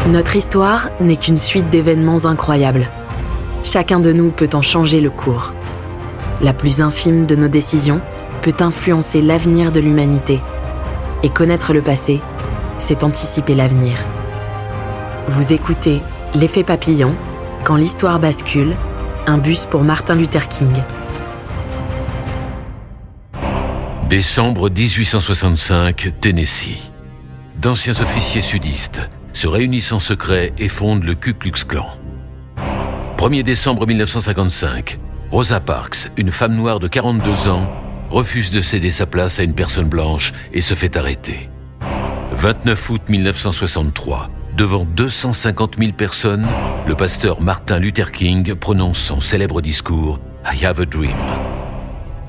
Notre histoire n'est qu'une suite d'événements incroyables. Chacun de nous peut en changer le cours. La plus infime de nos décisions peut influencer l'avenir de l'humanité. Et connaître le passé, c'est anticiper l'avenir. Vous écoutez L'effet papillon, quand l'histoire bascule, un bus pour Martin Luther King. Décembre 1865, Tennessee. D'anciens officiers sudistes se réunissent en secret et fondent le Ku Klux Klan. 1er décembre 1955, Rosa Parks, une femme noire de 42 ans, refuse de céder sa place à une personne blanche et se fait arrêter. 29 août 1963, devant 250 000 personnes, le pasteur Martin Luther King prononce son célèbre discours « I have a dream ».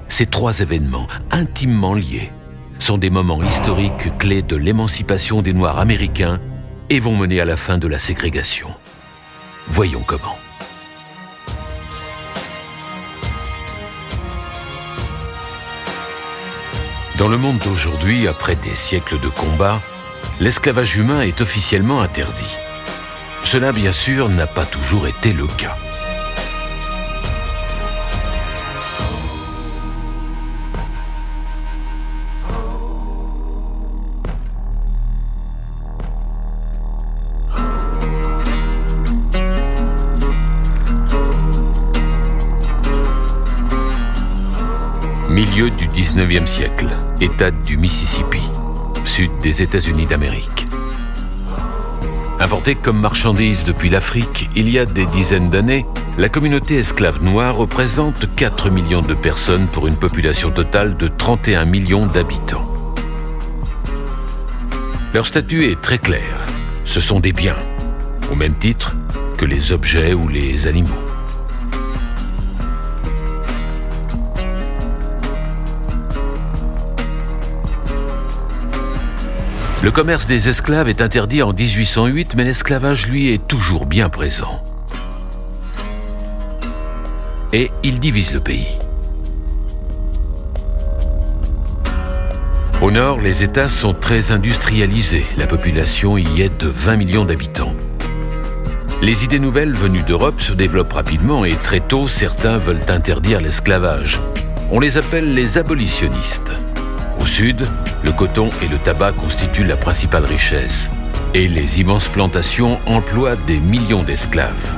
Ces trois événements, intimement liés, sont des moments historiques clés de l'émancipation des Noirs américains et vont mener à la fin de la ségrégation. Voyons comment. Dans le monde d'aujourd'hui, après des siècles de combats, l'esclavage humain est officiellement interdit. Cela, bien sûr, n'a pas toujours été le cas. Milieu du 19e siècle, État du Mississippi, sud des États-Unis d'Amérique. Importée comme marchandise depuis l'Afrique, il y a des dizaines d'années, la communauté esclave noire représente 4 millions de personnes pour une population totale de 31 millions d'habitants. Leur statut est très clair. Ce sont des biens, au même titre que les objets ou les animaux. Le commerce des esclaves est interdit en 1808, mais l'esclavage, lui, est toujours bien présent. Et il divise le pays. Au nord, les États sont très industrialisés. La population y est de 20 millions d'habitants. Les idées nouvelles venues d'Europe se développent rapidement et très tôt, certains veulent interdire l'esclavage. On les appelle les abolitionnistes. Au sud, le coton et le tabac constituent la principale richesse et les immenses plantations emploient des millions d'esclaves.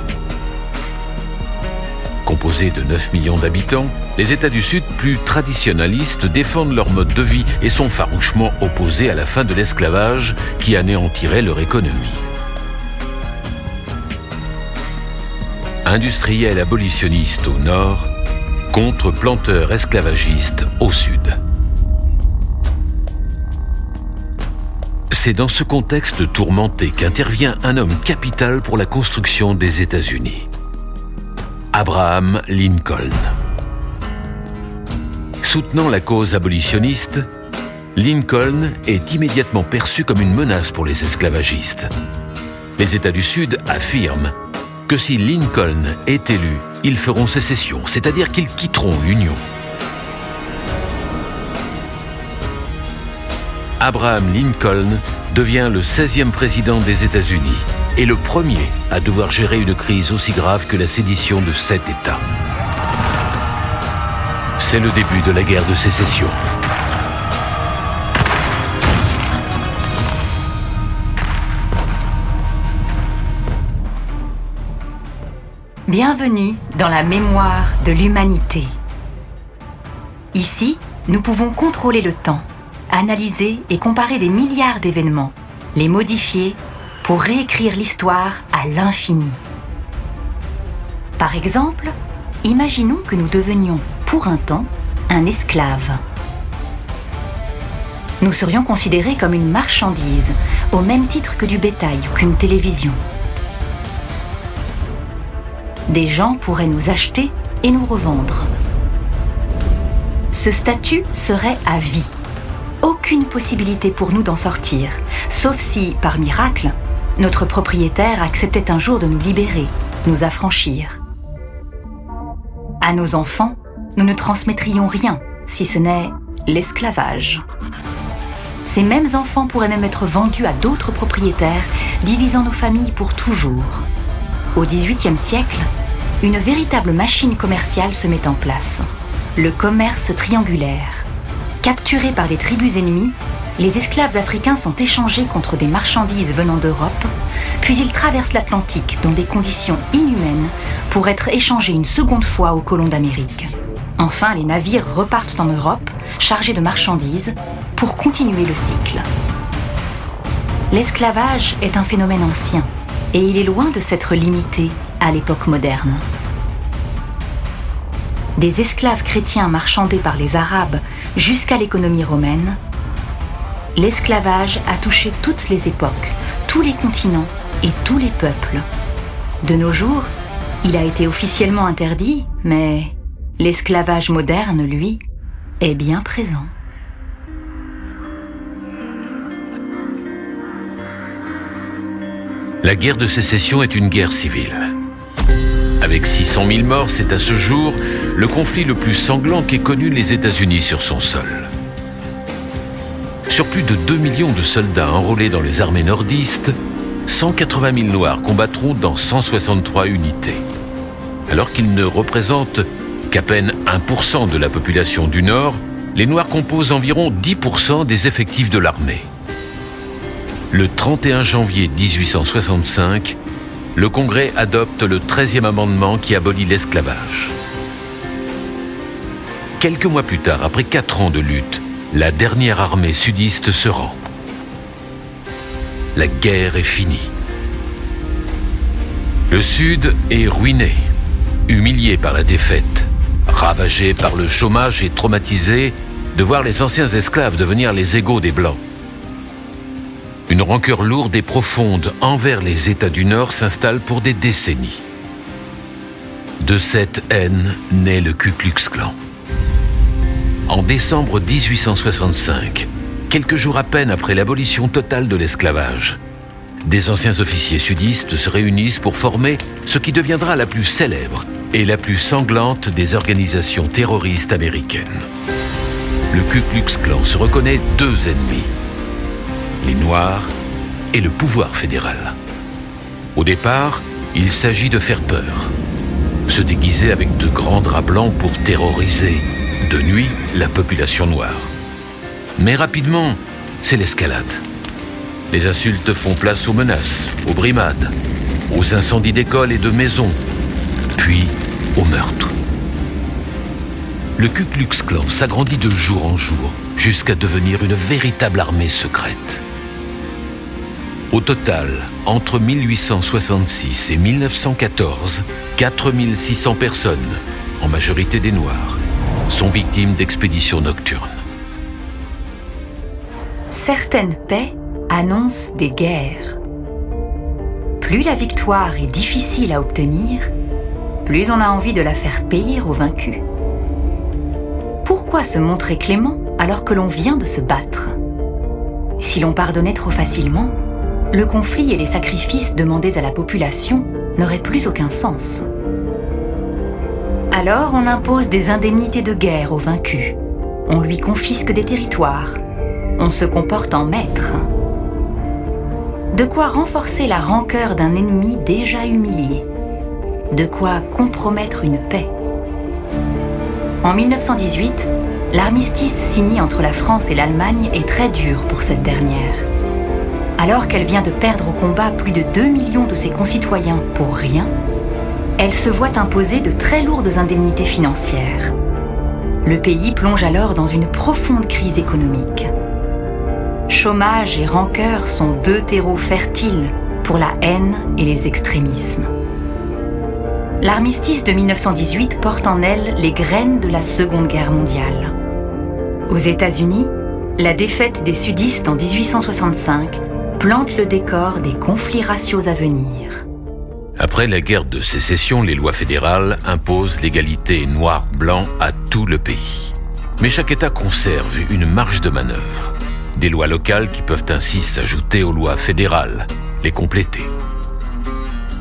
Composés de 9 millions d'habitants, les États du Sud plus traditionnalistes défendent leur mode de vie et sont farouchement opposés à la fin de l'esclavage qui anéantirait leur économie. Industriels abolitionnistes au nord contre planteurs esclavagistes au sud. C'est dans ce contexte tourmenté qu'intervient un homme capital pour la construction des États-Unis. Abraham Lincoln. Soutenant la cause abolitionniste, Lincoln est immédiatement perçu comme une menace pour les esclavagistes. Les États du Sud affirment que si Lincoln est élu, ils feront sécession, c'est-à-dire qu'ils quitteront l'Union. Abraham Lincoln devient le 16e président des États-Unis et le premier à devoir gérer une crise aussi grave que la sédition de 7 États. C'est le début de la guerre de sécession. Bienvenue dans la mémoire de l'humanité. Ici, nous pouvons contrôler le temps, analyser et comparer des milliards d'événements, les modifier pour réécrire l'histoire à l'infini. Par exemple, imaginons que nous devenions, pour un temps, un esclave. Nous serions considérés comme une marchandise, au même titre que du bétail ou qu'une télévision. Des gens pourraient nous acheter et nous revendre. Ce statut serait à vie. Aucune possibilité pour nous d'en sortir, sauf si, par miracle, notre propriétaire acceptait un jour de nous libérer, nous affranchir. À nos enfants, nous ne transmettrions rien, si ce n'est l'esclavage. Ces mêmes enfants pourraient même être vendus à d'autres propriétaires, divisant nos familles pour toujours. Au XVIIIe siècle, une véritable machine commerciale se met en place. Le commerce triangulaire. Capturés par des tribus ennemies, les esclaves africains sont échangés contre des marchandises venant d'Europe, puis ils traversent l'Atlantique dans des conditions inhumaines pour être échangés une seconde fois aux colons d'Amérique. Enfin, les navires repartent en Europe, chargés de marchandises, pour continuer le cycle. L'esclavage est un phénomène ancien, et il est loin de s'être limité à l'époque moderne. Des esclaves chrétiens marchandés par les Arabes jusqu'à l'économie romaine, l'esclavage a touché toutes les époques, tous les continents et tous les peuples. De nos jours, il a été officiellement interdit, mais l'esclavage moderne, lui, est bien présent. La guerre de sécession est une guerre civile. Avec 600 000 morts, c'est à ce jour le conflit le plus sanglant qu'aient connu les États-Unis sur son sol. Sur plus de 2 millions de soldats enrôlés dans les armées nordistes, 180 000 Noirs combattront dans 163 unités. Alors qu'ils ne représentent qu'à peine 1% de la population du Nord, les Noirs composent environ 10% des effectifs de l'armée. Le 31 janvier 1865, le Congrès adopte le 13e amendement qui abolit l'esclavage. Quelques mois plus tard, après 4 ans de lutte, la dernière armée sudiste se rend. La guerre est finie. Le Sud est ruiné, humilié par la défaite, ravagé par le chômage et traumatisé de voir les anciens esclaves devenir les égaux des Blancs. Une rancœur lourde et profonde envers les États du Nord s'installe pour des décennies. De cette haine naît le Ku Klux Klan. En décembre 1865, quelques jours à peine après l'abolition totale de l'esclavage, des anciens officiers sudistes se réunissent pour former ce qui deviendra la plus célèbre et la plus sanglante des organisations terroristes américaines. Le Ku Klux Klan se reconnaît 2 ennemis: les Noirs et le pouvoir fédéral. Au départ, il s'agit de faire peur, se déguiser avec de grands draps blancs pour terroriser, de nuit, la population noire. Mais rapidement, c'est l'escalade. Les insultes font place aux menaces, aux brimades, aux incendies d'écoles et de maisons, puis aux meurtres. Le Ku Klux Klan s'agrandit de jour en jour jusqu'à devenir une véritable armée secrète. Au total, entre 1866 et 1914, 4600 personnes, en majorité des Noirs, sont victimes d'expéditions nocturnes. Certaines paix annoncent des guerres. Plus la victoire est difficile à obtenir, plus on a envie de la faire payer aux vaincus. Pourquoi se montrer clément alors que l'on vient de se battre? Si l'on pardonnait trop facilement, le conflit et les sacrifices demandés à la population n'auraient plus aucun sens. Alors on impose des indemnités de guerre aux vaincus. On lui confisque des territoires. On se comporte en maître. De quoi renforcer la rancœur d'un ennemi déjà humilié. De quoi compromettre une paix. En 1918, l'armistice signé entre la France et l'Allemagne est très dur pour cette dernière. Alors qu'elle vient de perdre au combat plus de 2 millions de ses concitoyens pour rien, elle se voit imposer de très lourdes indemnités financières. Le pays plonge alors dans une profonde crise économique. Chômage et rancœur sont 2 terreaux fertiles pour la haine et les extrémismes. L'armistice de 1918 porte en elle les graines de la Seconde Guerre mondiale. Aux États-Unis, la défaite des sudistes en 1865 plante le décor des conflits raciaux à venir. Après la guerre de sécession, les lois fédérales imposent l'égalité noir-blanc à tout le pays. Mais chaque État conserve une marge de manœuvre. Des lois locales qui peuvent ainsi s'ajouter aux lois fédérales, les compléter.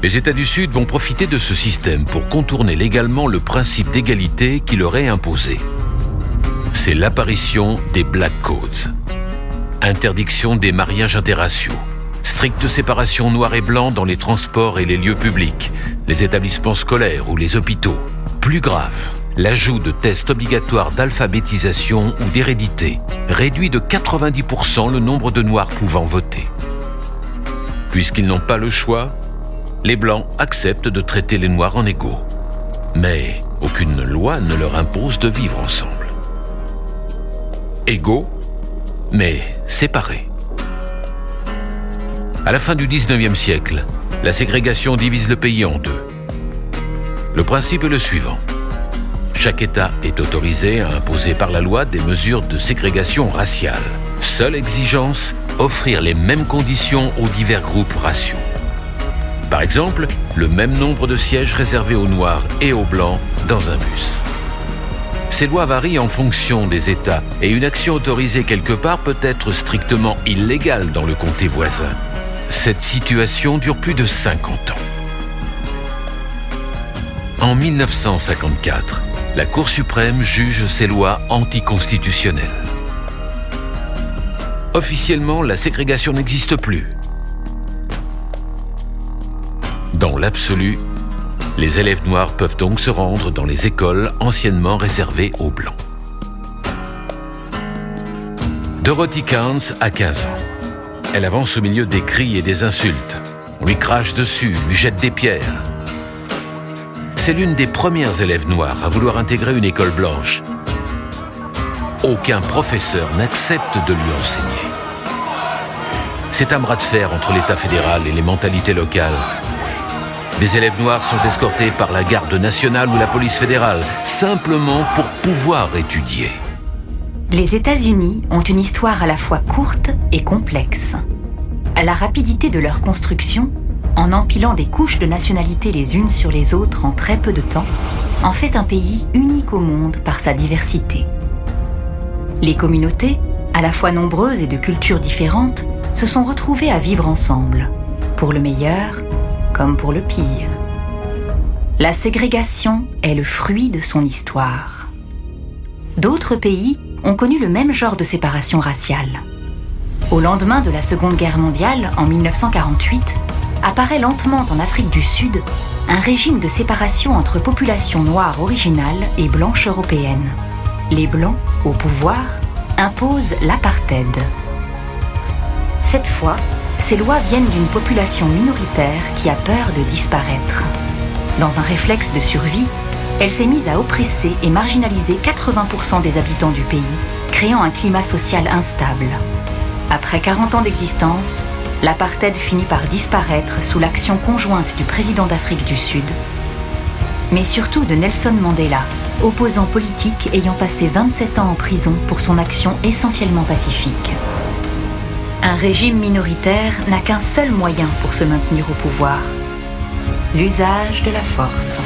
Les États du Sud vont profiter de ce système pour contourner légalement le principe d'égalité qui leur est imposé. C'est l'apparition des Black Codes. Interdiction des mariages interraciaux. Stricte séparation noir et blanc dans les transports et les lieux publics, les établissements scolaires ou les hôpitaux. Plus grave, l'ajout de tests obligatoires d'alphabétisation ou d'hérédité réduit de 90% le nombre de Noirs pouvant voter. Puisqu'ils n'ont pas le choix, les Blancs acceptent de traiter les Noirs en égaux. Mais aucune loi ne leur impose de vivre ensemble. Égaux, mais séparés. À la fin du 19e siècle, la ségrégation divise le pays en deux. Le principe est le suivant. Chaque État est autorisé à imposer par la loi des mesures de ségrégation raciale. Seule exigence, offrir les mêmes conditions aux divers groupes raciaux. Par exemple, le même nombre de sièges réservés aux Noirs et aux Blancs dans un bus. Ces lois varient en fonction des États et une action autorisée quelque part peut être strictement illégale dans le comté voisin. Cette situation dure plus de 50 ans. En 1954, la Cour suprême juge ces lois anticonstitutionnelles. Officiellement, la ségrégation n'existe plus. Dans l'absolu, les élèves noirs peuvent donc se rendre dans les écoles anciennement réservées aux Blancs. Dorothy Counts a 15 ans. Elle avance au milieu des cris et des insultes. On lui crache dessus, lui jette des pierres. C'est l'une des premières élèves noires à vouloir intégrer une école blanche. Aucun professeur n'accepte de lui enseigner. C'est un bras de fer entre l'État fédéral et les mentalités locales. Des élèves noirs sont escortés par la garde nationale ou la police fédérale, simplement pour pouvoir étudier. Les États-Unis ont une histoire à la fois courte et complexe. La rapidité de leur construction, en empilant des couches de nationalités les unes sur les autres en très peu de temps, en fait un pays unique au monde par sa diversité. Les communautés, à la fois nombreuses et de cultures différentes, se sont retrouvées à vivre ensemble, pour le meilleur comme pour le pire. La ségrégation est le fruit de son histoire. D'autres pays ont connu le même genre de séparation raciale. Au lendemain de la Seconde Guerre mondiale, en 1948, apparaît lentement en Afrique du Sud un régime de séparation entre populations noires originales et blanches européennes. Les Blancs, au pouvoir, imposent l'apartheid. Cette fois, ces lois viennent d'une population minoritaire qui a peur de disparaître. Dans un réflexe de survie, elle s'est mise à oppresser et marginaliser 80% des habitants du pays, créant un climat social instable. Après 40 ans d'existence, l'apartheid finit par disparaître sous l'action conjointe du président d'Afrique du Sud, mais surtout de Nelson Mandela, opposant politique ayant passé 27 ans en prison pour son action essentiellement pacifique. Un régime minoritaire n'a qu'un seul moyen pour se maintenir au pouvoir, l'usage de la force.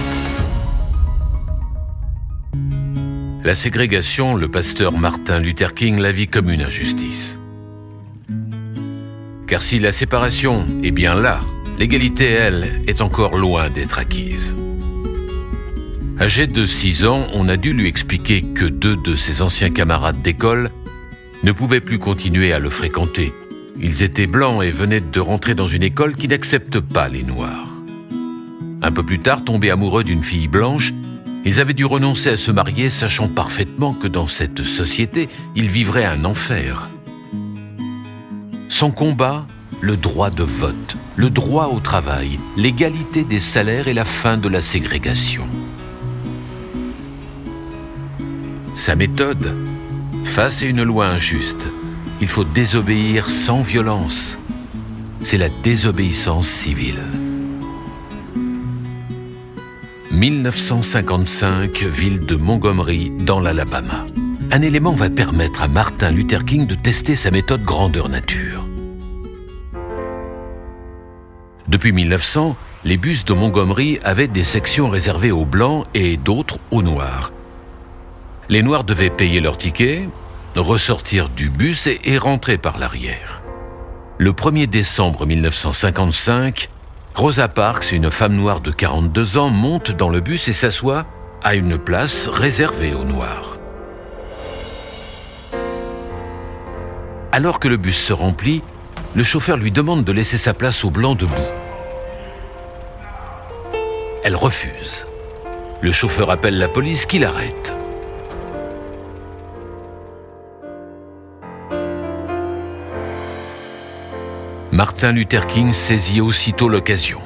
La ségrégation, le pasteur Martin Luther King la vit comme une injustice. Car si la séparation est bien là, l'égalité, elle, est encore loin d'être acquise. Âgé de 6 ans, on a dû lui expliquer que 2 de ses anciens camarades d'école ne pouvaient plus continuer à le fréquenter. Ils étaient blancs et venaient de rentrer dans une école qui n'accepte pas les noirs. Un peu plus tard, tombés amoureux d'une fille blanche, ils avaient dû renoncer à se marier, sachant parfaitement que dans cette société, ils vivraient un enfer. Son combat, le droit de vote, le droit au travail, l'égalité des salaires et la fin de la ségrégation. Sa méthode, face à une loi injuste, il faut désobéir sans violence. C'est la désobéissance civile. 1955, ville de Montgomery, dans l'Alabama. Un élément va permettre à Martin Luther King de tester sa méthode grandeur nature. Depuis 1900, les bus de Montgomery avaient des sections réservées aux Blancs et d'autres aux Noirs. Les Noirs devaient payer leur ticket, ressortir du bus et rentrer par l'arrière. Le 1er décembre 1955, Rosa Parks, une femme noire de 42 ans, monte dans le bus et s'assoit à une place réservée aux Noirs. Alors que le bus se remplit, le chauffeur lui demande de laisser sa place au blanc debout. Elle refuse. Le chauffeur appelle la police qui l'arrête. Martin Luther King saisit aussitôt l'occasion.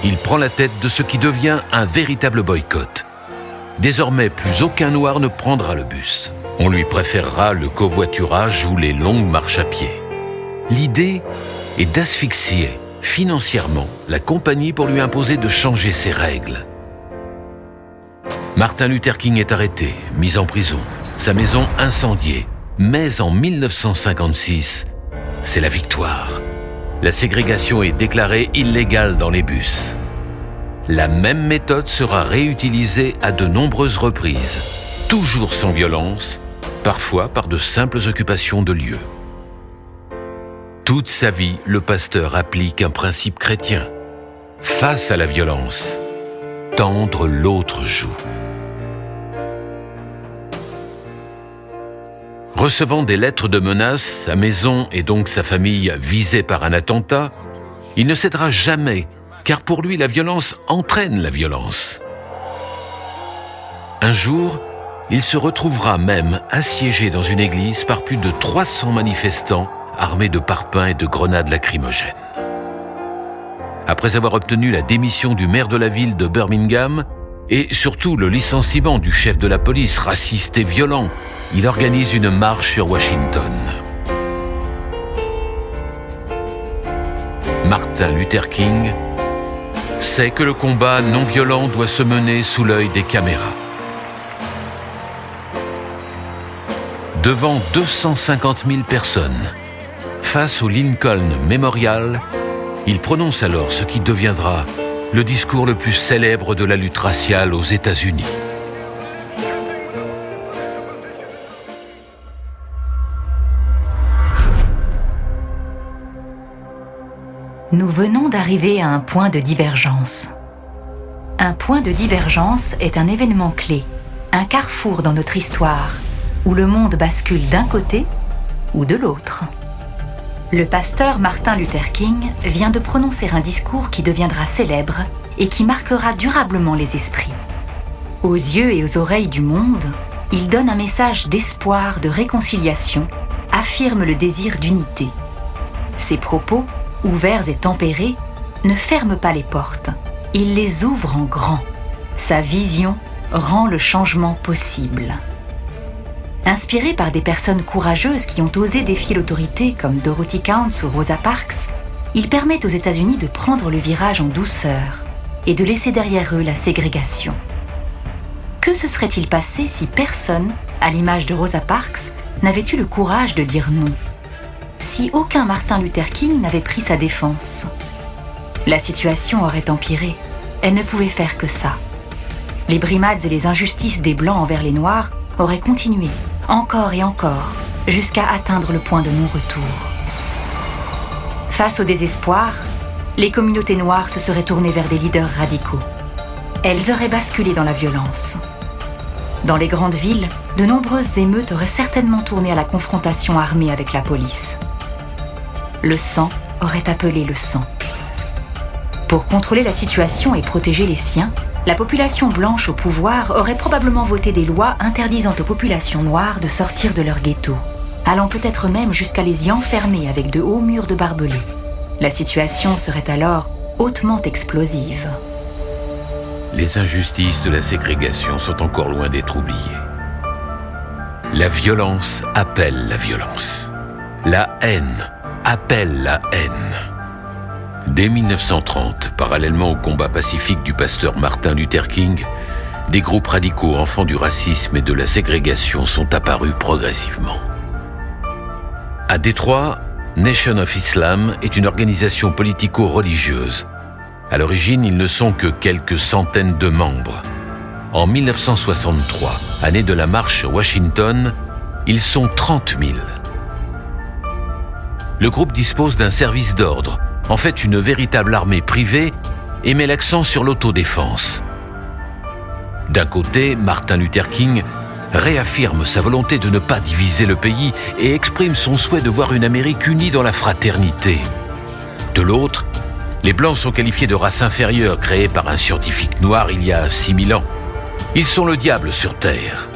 Il prend la tête de ce qui devient un véritable boycott. Désormais, plus aucun noir ne prendra le bus. On lui préférera le covoiturage ou les longues marches à pied. L'idée est d'asphyxier financièrement la compagnie pour lui imposer de changer ses règles. Martin Luther King est arrêté, mis en prison, sa maison incendiée. Mais en 1956, c'est la victoire. La ségrégation est déclarée illégale dans les bus. La même méthode sera réutilisée à de nombreuses reprises, toujours sans violence, parfois par de simples occupations de lieux. Toute sa vie, le pasteur applique un principe chrétien. Face à la violence, tendre l'autre joue. Recevant des lettres de menaces, sa maison et donc sa famille visées par un attentat, il ne cédera jamais, car pour lui la violence entraîne la violence. Un jour, il se retrouvera même assiégé dans une église par plus de 300 manifestants armés de parpaings et de grenades lacrymogènes. Après avoir obtenu la démission du maire de la ville de Birmingham et surtout le licenciement du chef de la police raciste et violent, il organise une marche sur Washington. Martin Luther King sait que le combat non violent doit se mener sous l'œil des caméras. Devant 250 000 personnes, face au Lincoln Memorial, il prononce alors ce qui deviendra le discours le plus célèbre de la lutte raciale aux États-Unis. Nous venons d'arriver à un point de divergence. Un point de divergence est un événement clé, un carrefour dans notre histoire, où le monde bascule d'un côté ou de l'autre. Le pasteur Martin Luther King vient de prononcer un discours qui deviendra célèbre et qui marquera durablement les esprits. Aux yeux et aux oreilles du monde, il donne un message d'espoir, de réconciliation, affirme le désir d'unité. Ses propos, ouverts et tempérés, ne ferment pas les portes, il les ouvre en grand. Sa vision rend le changement possible. Inspiré par des personnes courageuses qui ont osé défier l'autorité comme Dorothy Counts ou Rosa Parks, il permet aux États-Unis de prendre le virage en douceur et de laisser derrière eux la ségrégation. Que se serait-il passé si personne, à l'image de Rosa Parks, n'avait eu le courage de dire non ? Si aucun Martin Luther King n'avait pris sa défense? La situation aurait empiré. Elle ne pouvait faire que ça. Les brimades et les injustices des Blancs envers les Noirs auraient continué, encore et encore, jusqu'à atteindre le point de non-retour. Face au désespoir, les communautés noires se seraient tournées vers des leaders radicaux. Elles auraient basculé dans la violence. Dans les grandes villes, de nombreuses émeutes auraient certainement tourné à la confrontation armée avec la police. Le sang aurait appelé le sang. Pour contrôler la situation et protéger les siens, la population blanche au pouvoir aurait probablement voté des lois interdisant aux populations noires de sortir de leur ghetto, allant peut-être même jusqu'à les y enfermer avec de hauts murs de barbelés. La situation serait alors hautement explosive. Les injustices de la ségrégation sont encore loin d'être oubliées. La violence appelle la violence. La haine appelle la haine. Dès 1930, parallèlement au combat pacifique du pasteur Martin Luther King, des groupes radicaux enfants du racisme et de la ségrégation sont apparus progressivement. À Détroit, Nation of Islam est une organisation politico-religieuse. À l'origine, ils ne sont que quelques centaines de membres. En 1963, année de la marche sur Washington, ils sont 30 000. Le groupe dispose d'un service d'ordre, en fait une véritable armée privée, et met l'accent sur l'autodéfense. D'un côté, Martin Luther King réaffirme sa volonté de ne pas diviser le pays et exprime son souhait de voir une Amérique unie dans la fraternité. De l'autre, les Blancs sont qualifiés de race inférieure créée par un scientifique noir il y a 6000 ans. Ils sont le diable sur Terre.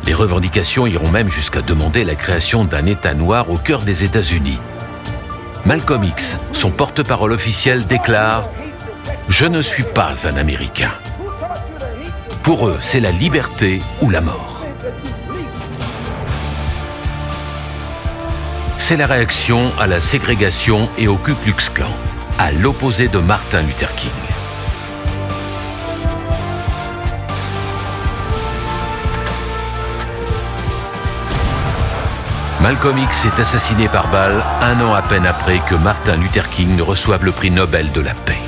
Les revendications iront même jusqu'à demander la création d'un État noir au cœur des États-Unis. Malcolm X, son porte-parole officiel, déclare « Je ne suis pas un Américain ». Pour eux, c'est la liberté ou la mort. C'est la réaction à la ségrégation et au Ku Klux Klan, à l'opposé de Martin Luther King. Malcolm X est assassiné par balle 1 an à peine après que Martin Luther King ne reçoive le prix Nobel de la paix.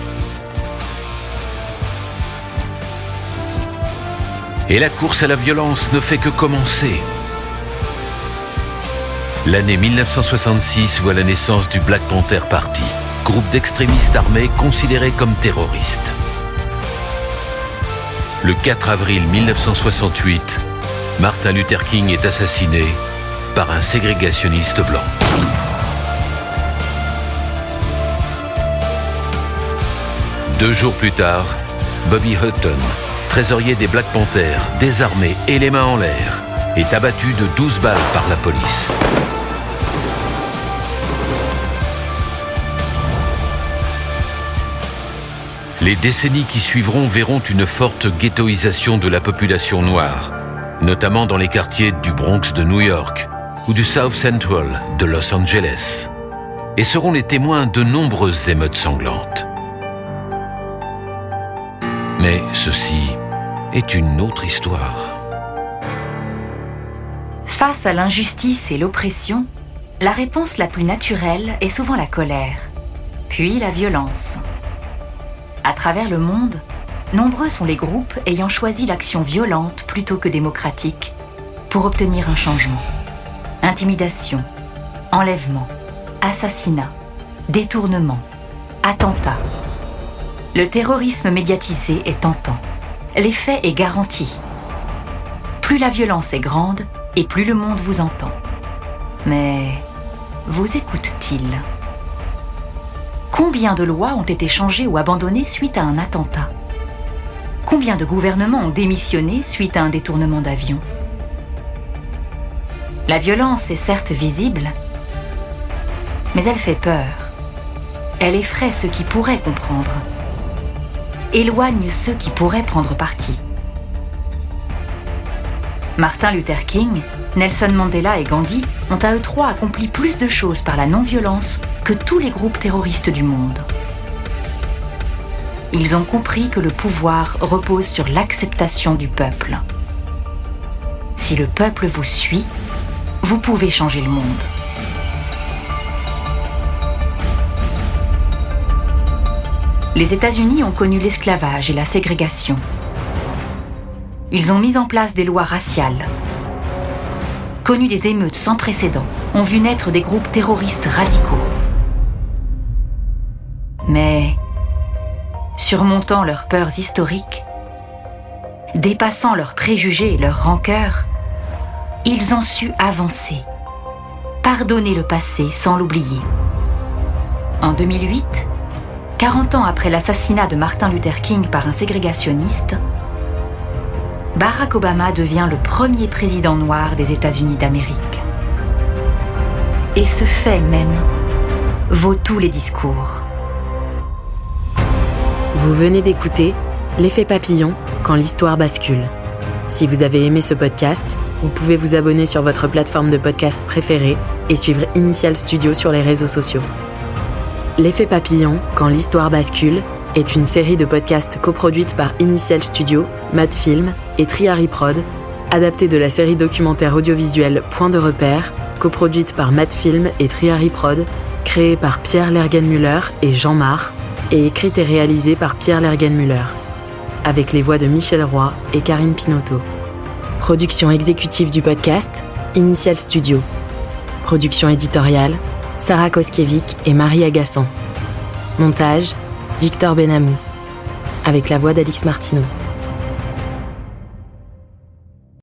Et la course à la violence ne fait que commencer. L'année 1966 voit la naissance du Black Panther Party, groupe d'extrémistes armés considérés comme terroristes. Le 4 avril 1968, Martin Luther King est assassiné par un ségrégationniste blanc. Deux jours plus tard, Bobby Hutton, trésorier des Black Panthers, désarmé et les mains en l'air, est abattu de 12 balles par la police. Les décennies qui suivront verront une forte ghettoisation de la population noire, notamment dans les quartiers du Bronx de New York ou du South Central de Los Angeles, et seront les témoins de nombreuses émeutes sanglantes. Mais ceci est une autre histoire. Face à l'injustice et l'oppression, la réponse la plus naturelle est souvent la colère, puis la violence. À travers le monde, nombreux sont les groupes ayant choisi l'action violente plutôt que démocratique pour obtenir un changement. Intimidation, enlèvement, assassinat, détournement, attentat. Le terrorisme médiatisé est tentant. L'effet est garanti. Plus la violence est grande et plus le monde vous entend. Mais vous écoute-t-il ? Combien de lois ont été changées ou abandonnées suite à un attentat ? Combien de gouvernements ont démissionné suite à un détournement d'avion ? La violence est certes visible, mais elle fait peur. Elle effraie ceux qui pourraient comprendre, éloigne ceux qui pourraient prendre parti. Martin Luther King, Nelson Mandela et Gandhi ont à eux trois accompli plus de choses par la non-violence que tous les groupes terroristes du monde. Ils ont compris que le pouvoir repose sur l'acceptation du peuple. Si le peuple vous suit, vous pouvez changer le monde. Les États-Unis ont connu l'esclavage et la ségrégation. Ils ont mis en place des lois raciales, connu des émeutes sans précédent, ont vu naître des groupes terroristes radicaux. Mais, surmontant leurs peurs historiques, dépassant leurs préjugés et leurs rancœurs, ils ont su avancer, pardonner le passé sans l'oublier. En 2008, 40 ans après l'assassinat de Martin Luther King par un ségrégationniste, Barack Obama devient le premier président noir des États-Unis d'Amérique. Et ce fait même vaut tous les discours. Vous venez d'écouter L'effet papillon quand l'histoire bascule. Si vous avez aimé ce podcast, vous pouvez vous abonner sur votre plateforme de podcast préférée et suivre Initial Studio sur les réseaux sociaux. L'effet papillon quand l'histoire bascule est une série de podcasts coproduite par Initial Studio, Madfilm et Triary Prod, adaptée de la série documentaire audiovisuelle Point de repère, coproduite par Madfilm et Triary Prod, créée par Pierre Lergenmüller et Jean Marc, et écrite et réalisée par Pierre Lergenmüller, avec les voix de Michel Roy et Karine Pinotto. Production exécutive du podcast, Initial Studio. Production éditoriale, Sarah Koskiewicz et Marie Agassan. Montage, Victor Benamou, avec la voix d'Alix Martineau.